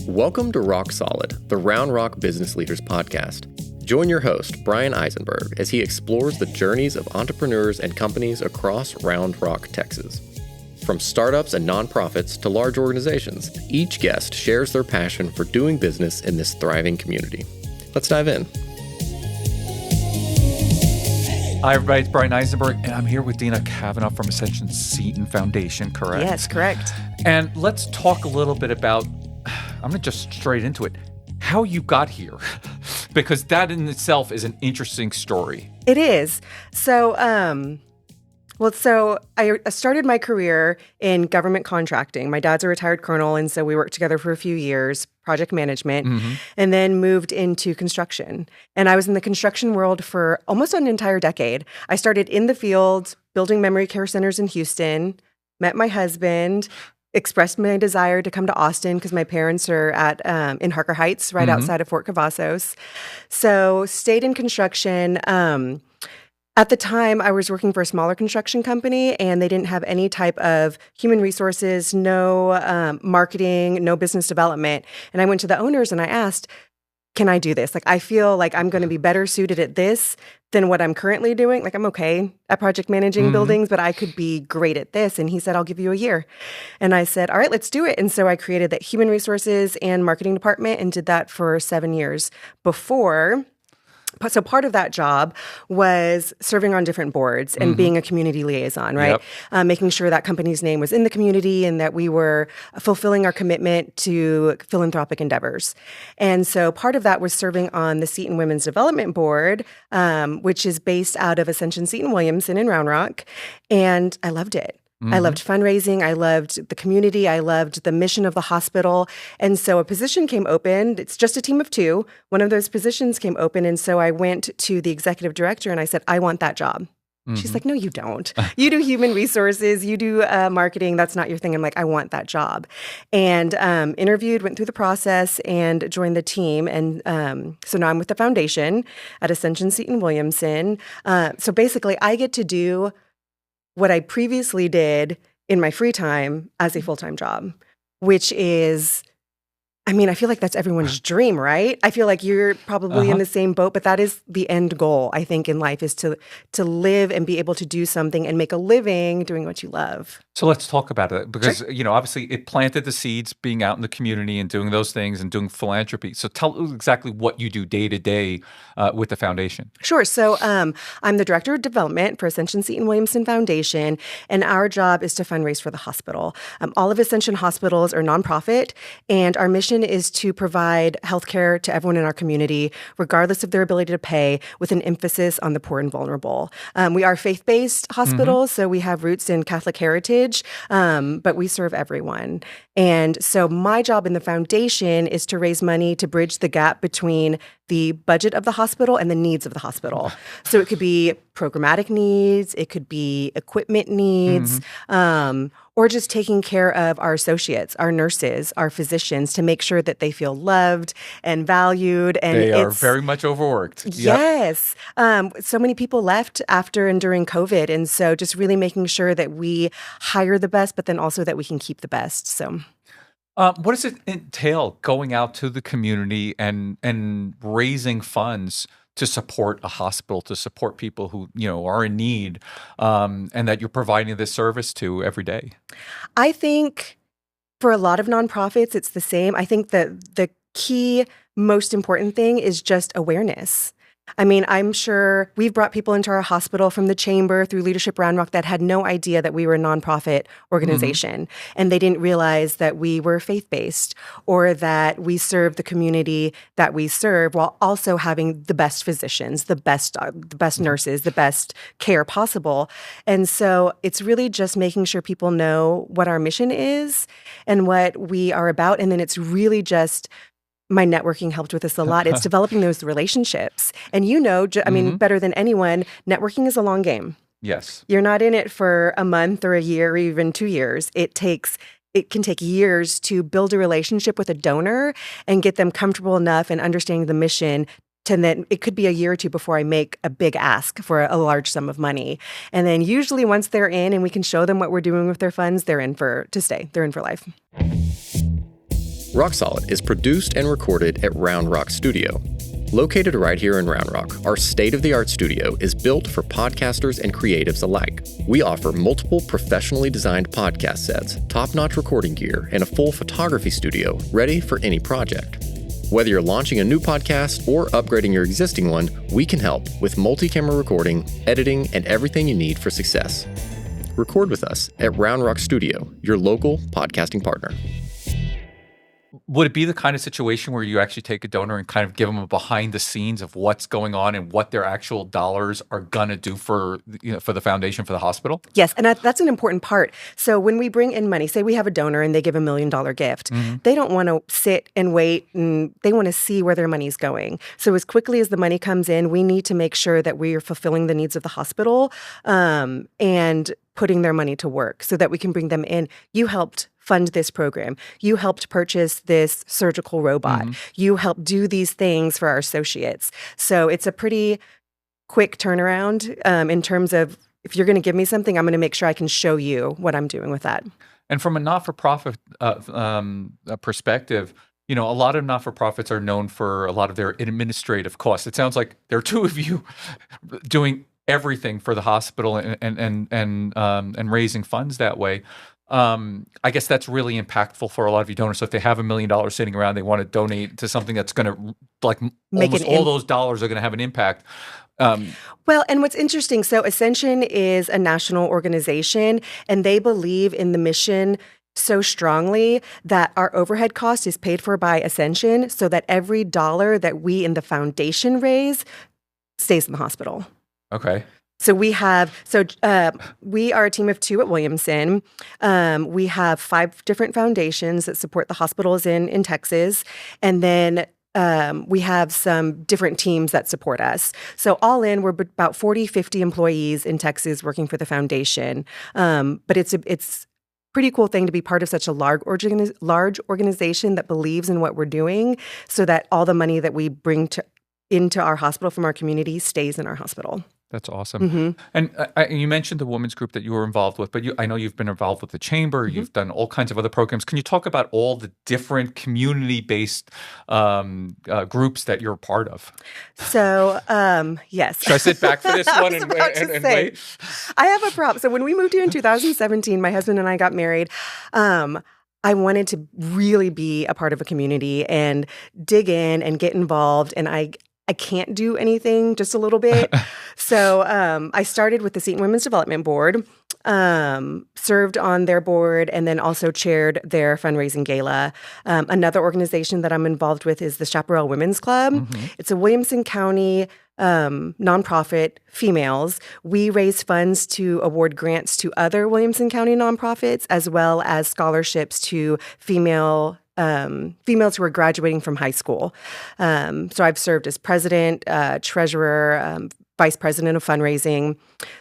Welcome to Rock Solid, the Round Rock Business Leaders Podcast. Join your host, Bryan Eisenberg, as he explores the journeys of entrepreneurs and companies across Round Rock, Texas. From startups and nonprofits to large organizations, each guest shares their passion for doing business in this thriving community. Let's dive in. Hi, everybody. It's Bryan Eisenberg, and I'm here with Deana Cavanaugh from Ascension Seton Foundation, correct? Yes, correct. And let's talk a little bit about, I'm going to just straight into it, how you got here, because that in itself is an interesting story. It is. So I started my career in government contracting. My dad's a retired colonel, and so we worked together for a few years, project management, and then moved into construction. And I was in the construction world for almost an entire decade. I started in the field, building memory care centers in Houston, met my husband, expressed my desire to come to Austin because my parents are in Harker Heights, right outside of Fort Cavazos. So stayed in construction. At the time, I was working for a smaller construction company, and they didn't have any type of human resources, no marketing, no business development. And I went to the owners and I asked, can I do this? Like, I feel like I'm going to be better suited at this than what I'm currently doing. Like, I'm okay at project managing buildings, but I could be great at this. And he said, I'll give you a year. And I said, all right, let's do it. And so I created that human resources and marketing department and did that for 7 years before. So part of that job was serving on different boards and being a community liaison, right? Yep. Making sure that company's name was in the community and that we were fulfilling our commitment to philanthropic endeavors. And so part of that was serving on the Seton Women's Development Board, which is based out of Ascension Seton Williamson in Round Rock. And I loved it. I loved fundraising. I loved the community. I loved the mission of the hospital. And so a position came open. It's just a team of 2. One of those positions came open. And so I went to the executive director and I said, I want that job. She's like, no, you don't. You do human resources. You do marketing. That's not your thing. I'm like, I want that job. And interviewed, went through the process, and joined the team. And so now I'm with the foundation at Ascension Seton Williamson. So basically, I get to do what I previously did in my free time as a full-time job, which is, I mean, I feel like that's everyone's dream, right? I feel like you're probably in the same boat, but that is the end goal, I think, in life is to live and be able to do something and make a living doing what you love. So let's talk about it because, obviously it planted the seeds being out in the community and doing those things and doing philanthropy. So tell exactly what you do day to day with the foundation. Sure. So I'm the Director of Development for Ascension Seton Williamson Foundation, and our job is to fundraise for the hospital. All of Ascension hospitals are nonprofit, and our mission is to provide healthcare to everyone in our community, regardless of their ability to pay, with an emphasis on the poor and vulnerable. We are faith-based hospitals, so we have roots in Catholic heritage, but we serve everyone. And so my job in the foundation is to raise money to bridge the gap between the budget of the hospital and the needs of the hospital. So it could be programmatic needs, it could be equipment needs, or just taking care of our associates, our nurses, our physicians to make sure that they feel loved and valued. And they are very much overworked. Yes. So many people left after and during COVID. And so just really making sure that we hire the best, but then also that we can keep the best. So what does it entail going out to the community and raising funds to support a hospital, to support people who, are in need, and that you're providing this service to every day? I think for a lot of nonprofits, it's the same. I think that the key, most important thing is just awareness. I mean, I'm sure we've brought people into our hospital from the chamber through Leadership Round Rock that had no idea that we were a nonprofit organization. And they didn't realize that we were faith-based or that we serve the community that we serve while also having the best physicians, the best nurses, the best care possible. And so it's really just making sure people know what our mission is and what we are about. And then it's really just my networking helped with this a lot. It's developing those relationships. And better than anyone, networking is a long game. Yes. You're not in it for a month or a year or even 2 years. It can take years to build a relationship with a donor and get them comfortable enough and understanding the mission to then it could be a year or 2 before I make a big ask for a large sum of money. And then usually once they're in and we can show them what we're doing with their funds, they're in to stay. They're in for life. Rock Solid is produced and recorded at Round Rock Studio. Located right here in Round Rock, our state-of-the-art studio is built for podcasters and creatives alike. We offer multiple professionally designed podcast sets, top-notch recording gear, and a full photography studio ready for any project. Whether you're launching a new podcast or upgrading your existing one, we can help with multi-camera recording, editing, and everything you need for success. Record with us at Round Rock Studio, your local podcasting partner. Would it be the kind of situation where you actually take a donor and kind of give them a behind the scenes of what's going on and what their actual dollars are going to do for the foundation, for the hospital? Yes, and that's an important part. So when we bring in money, say we have a donor and they give $1 million gift, they don't want to sit and wait, and they want to see where their money's going. So as quickly as the money comes in, we need to make sure that we are fulfilling the needs of the hospital and putting their money to work so that we can bring them in. You helped fund this program. You helped purchase this surgical robot. You helped do these things for our associates. So it's a pretty quick turnaround in terms of, if you're going to give me something, I'm going to make sure I can show you what I'm doing with that. And from a not-for-profit perspective, a lot of not-for-profits are known for a lot of their administrative costs. It sounds like there are two of you doing everything for the hospital and raising funds that way. I guess that's really impactful for a lot of you donors. So if they have $1 million sitting around, they want to donate to something that's going to, almost all those dollars are going to have an impact. Well, and what's interesting, so Ascension is a national organization, and they believe in the mission so strongly that our overhead cost is paid for by Ascension, so that every dollar that we in the foundation raise stays in the hospital. Okay. So we are a team of 2 at Williamson. We have 5 different foundations that support the hospitals in Texas. And then we have some different teams that support us. So all in, we're about 40, 50 employees in Texas working for the foundation. But it's a pretty cool thing to be part of such a large organization that believes in what we're doing, so that all the money that we bring into our hospital from our community stays in our hospital. That's awesome. And you mentioned the women's group that you were involved with, but I know you've been involved with the Chamber. You've done all kinds of other programs. Can you talk about all the different community-based groups that you're a part of? So, yes. Should I sit back for this one and wait? I have a problem. So when we moved here in 2017, my husband and I got married. I wanted to really be a part of a community and dig in and get involved, and I can't do anything, just a little bit. So I started with the Seton Women's Development Board, served on their board, and then also chaired their fundraising gala. Another organization that I'm involved with is the Chaparral Women's Club. It's a Williamson County nonprofit, females. We raise funds to award grants to other Williamson County nonprofits, as well as scholarships to females who are graduating from high school. So I've served as president, treasurer, vice president of fundraising.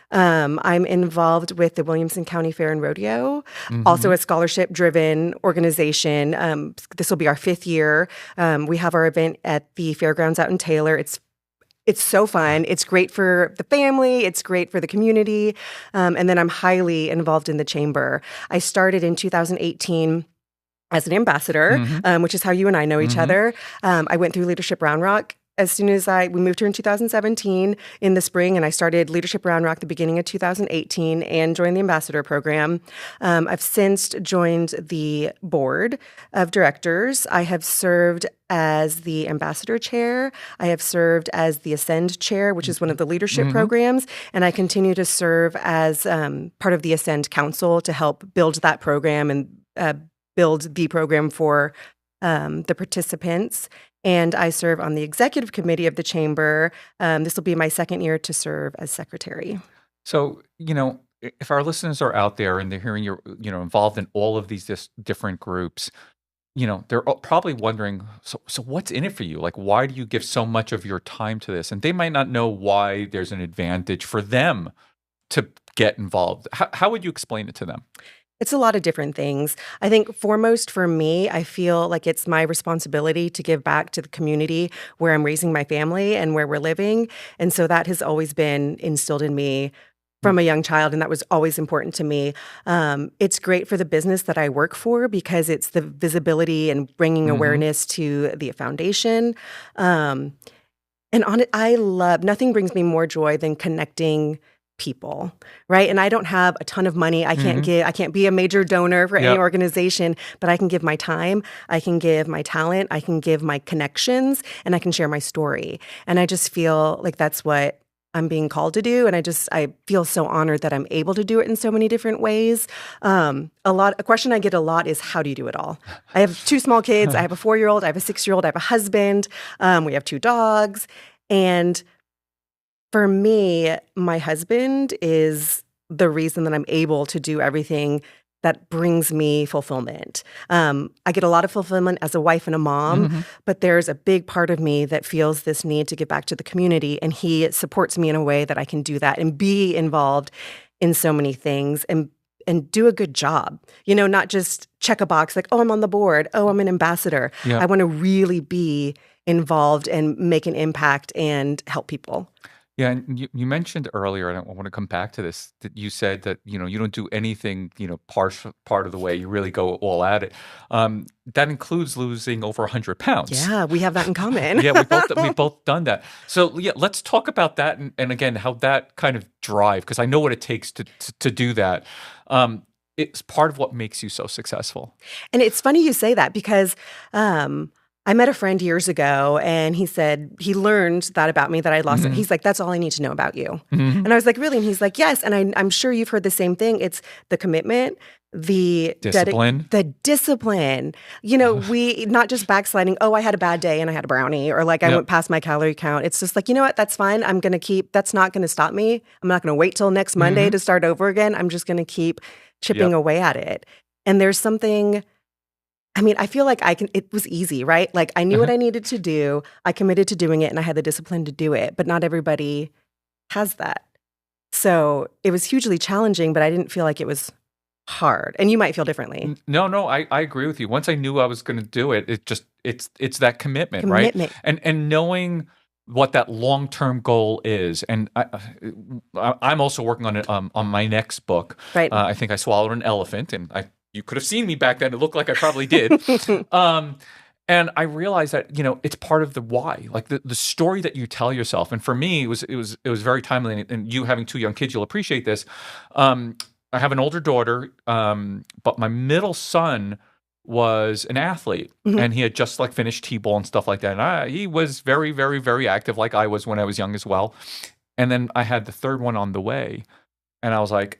I'm involved with the Williamson County Fair and Rodeo, also a scholarship-driven organization. This will be our 5th year. We have our event at the fairgrounds out in Taylor. It's so fun. It's great for the family. It's great for the community. And then I'm highly involved in the Chamber. I started in 2018 as an ambassador, which is how you and I know each other. I went through Leadership Round Rock as soon as we moved here in 2017 in the spring, and I started Leadership Round Rock the beginning of 2018 and joined the ambassador program. I've since joined the board of directors. I have served as the ambassador chair. I have served as the Ascend chair, which is one of the leadership programs, and I continue to serve as part of the Ascend Council to help build that program and build the program for the participants. And I serve on the executive committee of the Chamber. This will be my 2nd year to serve as secretary. So, if our listeners are out there and they're hearing you're, involved in all of these different groups, they're probably wondering, so what's in it for you? Like, why do you give so much of your time to this? And they might not know why there's an advantage for them to get involved. How would you explain it to them? It's a lot of different things. I think foremost for me, I feel like it's my responsibility to give back to the community where I'm raising my family and where we're living. And so that has always been instilled in me from a young child, and that was always important to me. It's great for the business that I work for because it's the visibility and bringing awareness to the foundation. And on it, nothing brings me more joy than connecting people, right? And I don't have a ton of money. I can't be a major donor for any organization, but I can give my time, I can give my talent, I can give my connections, and I can share my story. And I just feel like that's what I'm being called to do. And I feel so honored that I'm able to do it in so many different ways. A question I get a lot is, how do you do it all? I have 2 small kids. I have a 4-year-old, I have a 6-year-old, I have a husband. We have 2 dogs. And for me, my husband is the reason that I'm able to do everything that brings me fulfillment. I get a lot of fulfillment as a wife and a mom, but there's a big part of me that feels this need to give back to the community, and he supports me in a way that I can do that and be involved in so many things and do a good job. Not just check a box like, oh, I'm on the board, oh, I'm an ambassador. I want to really be involved and make an impact and help people. Yeah, and you mentioned earlier, and I want to come back to this, that you said that, you don't do anything, part of the way. You really go all at it. That includes losing over 100 pounds. Yeah, we have that in common. Yeah, we've both done that. So yeah, let's talk about that and again, how that kind of drive, because I know what it takes to do that. It's part of what makes you so successful. And it's funny you say that because I met a friend years ago, and he said he learned that about me, that I lost it. He's like, that's all I need to know about you. And I was like, really? And he's like, yes. And I'm sure you've heard the same thing. It's the commitment, the discipline. The discipline. We not just backsliding, oh, I had a bad day and I had a brownie, or like I went past my calorie count. It's just like, you know what? That's fine. That's not going to stop me. I'm not going to wait till next Monday to start over again. I'm just going to keep chipping away at it. And there's something... I feel like it was easy, right? Like I knew what I needed to do. I committed to doing it, and I had the discipline to do it, but not everybody has that. So it was hugely challenging, but I didn't feel like it was hard. And you might feel differently. No, I agree with you. Once I knew I was going to do it, it's that commitment, right? And knowing what that long-term goal is. And I'm also working on it on my next book. Right. I think I swallowed an elephant, and you could have seen me back then. It looked like I probably did. And I realized that, it's part of the why, like the story that you tell yourself. And for me, it was very timely. And you having 2 young kids, you'll appreciate this. I have an older daughter, but my middle son was an athlete, and he had just finished T-ball and stuff like that. And he was very, very, very active, like I was when I was young as well. And then I had the 3rd one on the way, and I was like,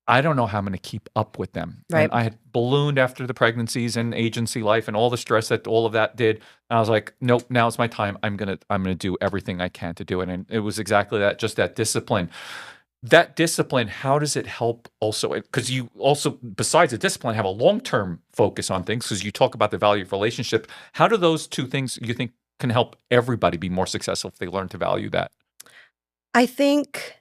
I don't know how I'm going to keep up with them. Right. And I had ballooned after the pregnancies and agency life and all the stress that all of that did. And I was like, nope, now's my time. I'm gonna do everything I can to do it. And it was exactly that, just that discipline. That discipline, how does it help also? Because you also, besides the discipline, have a long-term focus on things, because you talk about the value of relationship. How do those 2 things you think can help everybody be more successful if they learn to value that? I think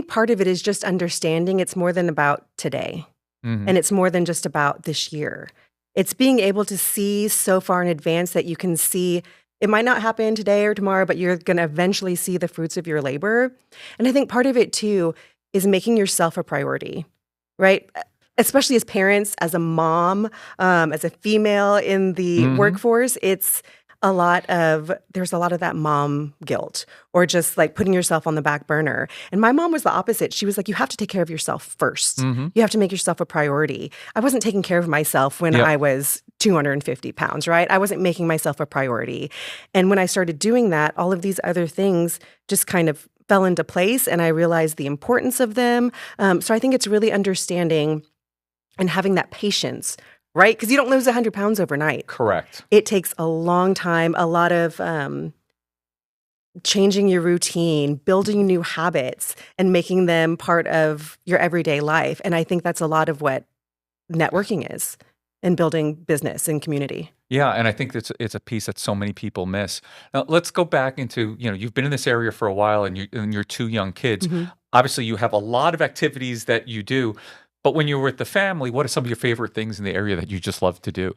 part of it is just understanding it's more than about today. And it's more than just about this year. It's being able to see so far in advance that you can see it might not happen today or tomorrow, but you're going to eventually see the fruits of your labor. And I think part of it too is making yourself a priority, right? Especially as parents, as a mom, as a female in the workforce, there's a lot of that mom guilt, or just like putting yourself on the back burner. And my mom was the opposite. She was like, you have to take care of yourself first. You have to make yourself a priority. I wasn't taking care of myself when I was 250 pounds, right? I wasn't making myself a priority. And when I started doing that, all of these other things just kind of fell into place, and I realized the importance of them. So I think it's really understanding and having that patience, right? Because you don't lose 100 pounds overnight. Correct. It takes a long time, a lot of changing your routine, building new habits, and making them part of your everyday life. And I think that's a lot of what networking is, and building business and community. Yeah, and I think it's a piece that so many people miss. Now, let's go back into, you've been in this area for a while, and your 2 young kids. Obviously, you have a lot of activities that you do. But when you're with the family, what are some of your favorite things in the area that you just love to do?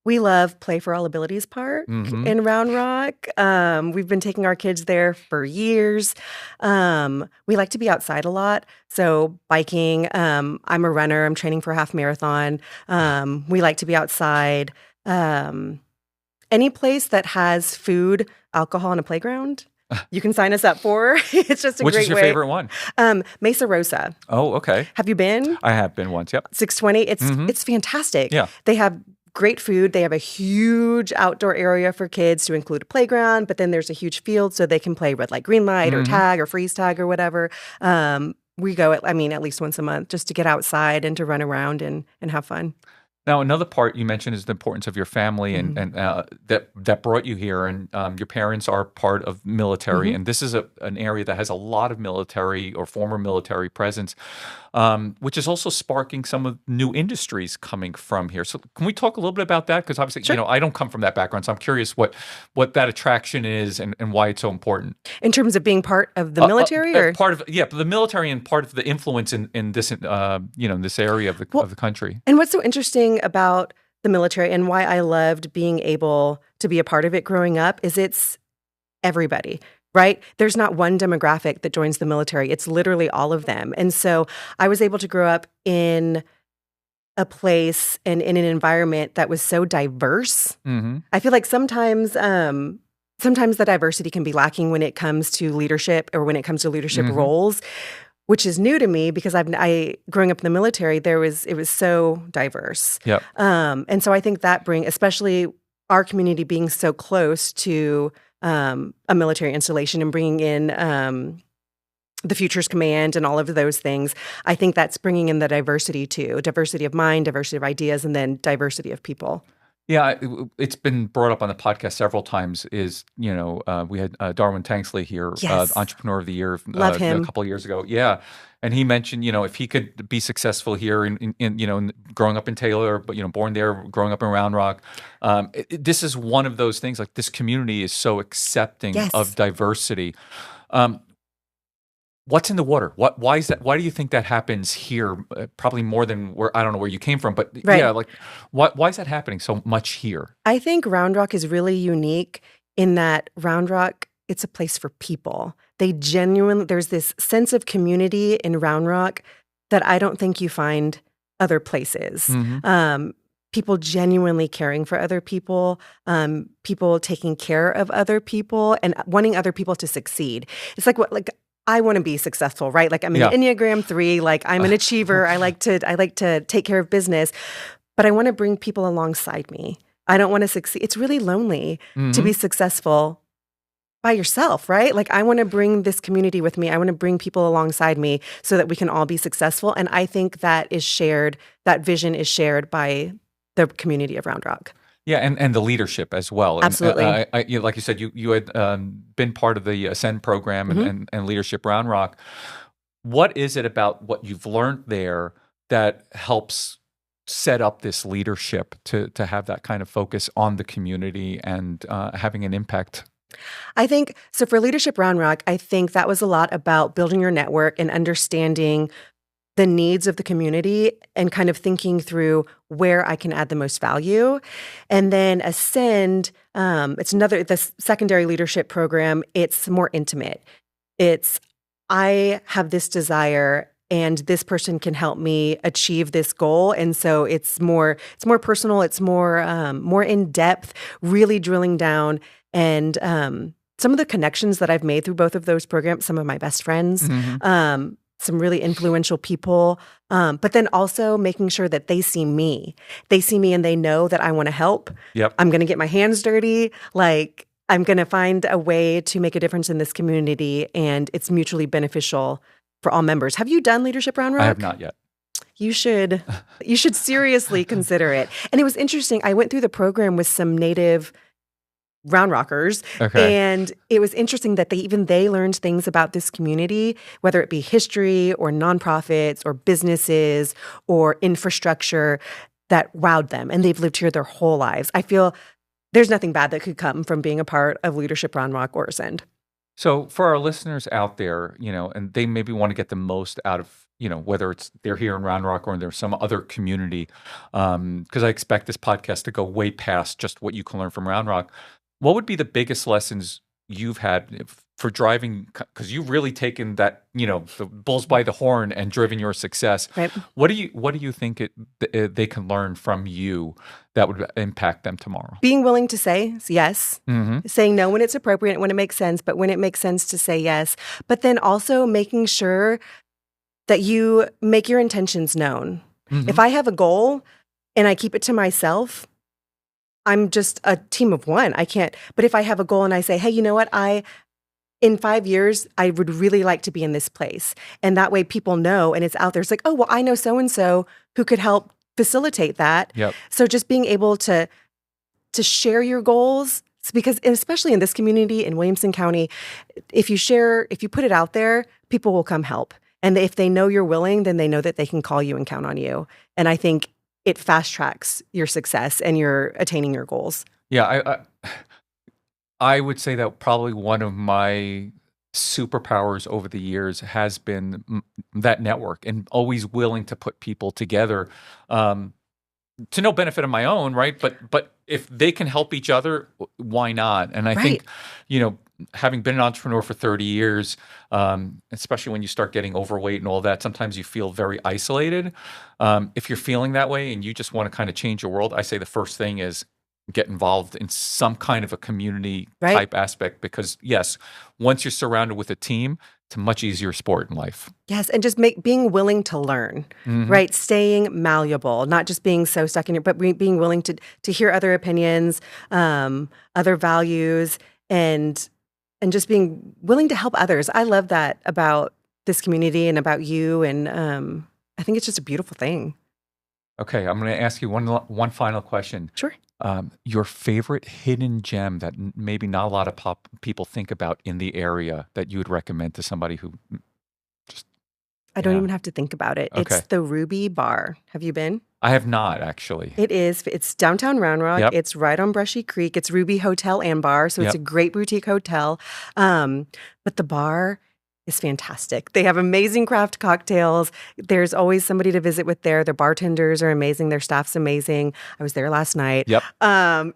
We love Play for All Abilities Park in Round Rock. We've been taking our kids there for years. We like to be outside a lot. So biking, I'm a runner. I'm training for a half marathon. We like to be outside. Any place that has food, alcohol, and a playground, you can sign us up for. It's just a Which great is your way. favorite one? Mesa Rosa. Oh, okay. Have you been? I have been once, yep. 620. It's fantastic. Yeah. They have great food. They have a huge outdoor area for kids to include a playground, but then there's a huge field so they can play red light, green light, or tag, or freeze tag, or whatever. We go, at least once a month just to get outside and to run around and have fun. Now, another part you mentioned is the importance of your family and that brought you here. And your parents are part of military. And this is an area that has a lot of military or former military presence, which is also sparking some of new industries coming from here. So can we talk a little bit about that? Because obviously, I don't come from that background. So I'm curious what that attraction is and why it's so important. In terms of being part of the military? Or? Part of the military and part of the influence in this, in this area of the country. And what's so interesting about the military and why I loved being able to be a part of it growing up is it's everybody, right? There's not one demographic that joins the military. It's literally all of them. And so I was able to grow up in a place and in an environment that was so diverse. I feel like sometimes the diversity can be lacking when it comes to leadership or when it comes to leadership roles, which is new to me because growing up in the military, it was so diverse. Yep. And so I think that especially our community being so close to a military installation and bringing in the Futures Command and all of those things, I think that's bringing in the diversity too, diversity of mind, diversity of ideas, and then diversity of people. Yeah, it's been brought up on the podcast several times. We had Darwin Tanksley here, Entrepreneur of the Year, Love him. a couple of years ago. Yeah, and he mentioned, if he could be successful here in growing up in Taylor, but born there, growing up in Round Rock, this is one of those things. Like this community is so accepting of diversity. What's in the water? Why is that? Why do you think that happens here? Probably more than I don't know where you came from, but why is that happening so much here? I think Round Rock is really unique in that Round Rock, it's a place for people. There's this sense of community in Round Rock that I don't think you find other places. People genuinely caring for other people, people taking care of other people, and wanting other people to succeed. It's like I want to be successful, right? Like I'm an Enneagram 3, like I'm an achiever. I like to take care of business, but I want to bring people alongside me. I don't want to succeed. It's really lonely to be successful by yourself, right? Like I want to bring this community with me. I want to bring people alongside me so that we can all be successful. And I think that vision is shared by the community of Round Rock. Yeah, and the leadership as well. Absolutely. And, like you said, you had been part of the Ascend program and Leadership Round Rock. What is it about what you've learned there that helps set up this leadership to have that kind of focus on the community and having an impact? I think, so for Leadership Round Rock, I think that was a lot about building your network and understanding the needs of the community and kind of thinking through where I can add the most value. And then Ascend, the secondary leadership program, it's more intimate. I have this desire and this person can help me achieve this goal. And so it's more personal, it's more in depth, really drilling down. And some of the connections that I've made through both of those programs, some of my best friends, some really influential people, but then also making sure that they see me. They see me and they know that I want to help. Yep. I'm going to get my hands dirty. Like I'm going to find a way to make a difference in this community, and it's mutually beneficial for all members. Have you done Leadership Round Rock? I have not yet. You should seriously consider it. And it was interesting. I went through the program with some native Round Rockers. Okay. And it was interesting that they learned things about this community, whether it be history or nonprofits or businesses or infrastructure, that wowed them. And they've lived here their whole lives. I feel there's nothing bad that could come from being a part of Leadership Round Rock or Ascend. So for our listeners out there, and they maybe want to get the most out of, whether it's they're here in Round Rock or in there's some other community, because I expect this podcast to go way past just what you can learn from Round Rock. What would be the biggest lessons you've had for driving? Because you've really taken that, the bulls by the horn and driven your success. Right. What do you think they can learn from you that would impact them tomorrow? Being willing to say yes, Mm-hmm. saying no when it's appropriate, when it makes sense, but when it makes sense to say yes. But then also making sure that you make your intentions known. Mm-hmm. If I have a goal and I keep it to myself, I'm just a team of one. I can't. But if I have a goal and I say, hey, you know what? In 5 years, I would really like to be in this place. And that way people know and it's out there. It's like, oh, well, I know so-and-so who could help facilitate that. Yep. So just being able to share your goals, because especially in this community in Williamson County, if you put it out there, people will come help. And if they know you're willing, then they know that they can call you and count on you. And I think it fast tracks your success and your attaining your goals. Yeah, I would say that probably one of my superpowers over the years has been that network and always willing to put people together to no benefit of my own, right? But if they can help each other, why not? And I think, having been an entrepreneur for 30 years, especially when you start getting overweight and all that, sometimes you feel very isolated. If you're feeling that way and you just want to kind of change your world, I say the first thing is get involved in some kind of a community type aspect, because yes, once you're surrounded with a team, it's a much easier sport in life. Yes, and just being willing to learn, Mm-hmm. right? Staying malleable, not just being so stuck in it, but being willing to hear other opinions, other values, and just being willing to help others. I love that about this community and about you, and I think it's just a beautiful thing. Okay, I'm going to ask you one final question. Sure. Your favorite hidden gem that maybe not a lot of people think about in the area that you would recommend to somebody who just... I don't even have to think about it. Okay. It's the Ruby Bar. Have you been? I have not, actually. It is. It's downtown Round Rock. Yep. It's right on Brushy Creek. It's Ruby Hotel and Bar, so it's Yep. a great boutique hotel. But the bar is fantastic. They have amazing craft cocktails. There's always somebody to visit with there. Their bartenders are amazing. Their staff's amazing. I was there last night. Yep.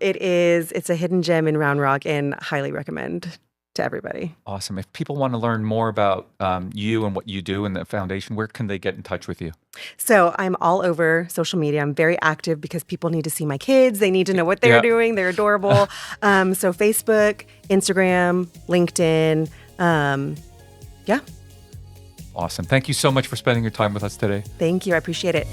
It's a hidden gem in Round Rock, and highly recommend to everybody. Awesome. If people want to learn more about you and what you do in the foundation, where can they get in touch with you? So I'm all over social media. I'm very active because people need to see my kids. They need to know what they're doing. They're adorable. So Facebook, Instagram, LinkedIn. Yeah. Awesome. Thank you so much for spending your time with us today. Thank you. I appreciate it.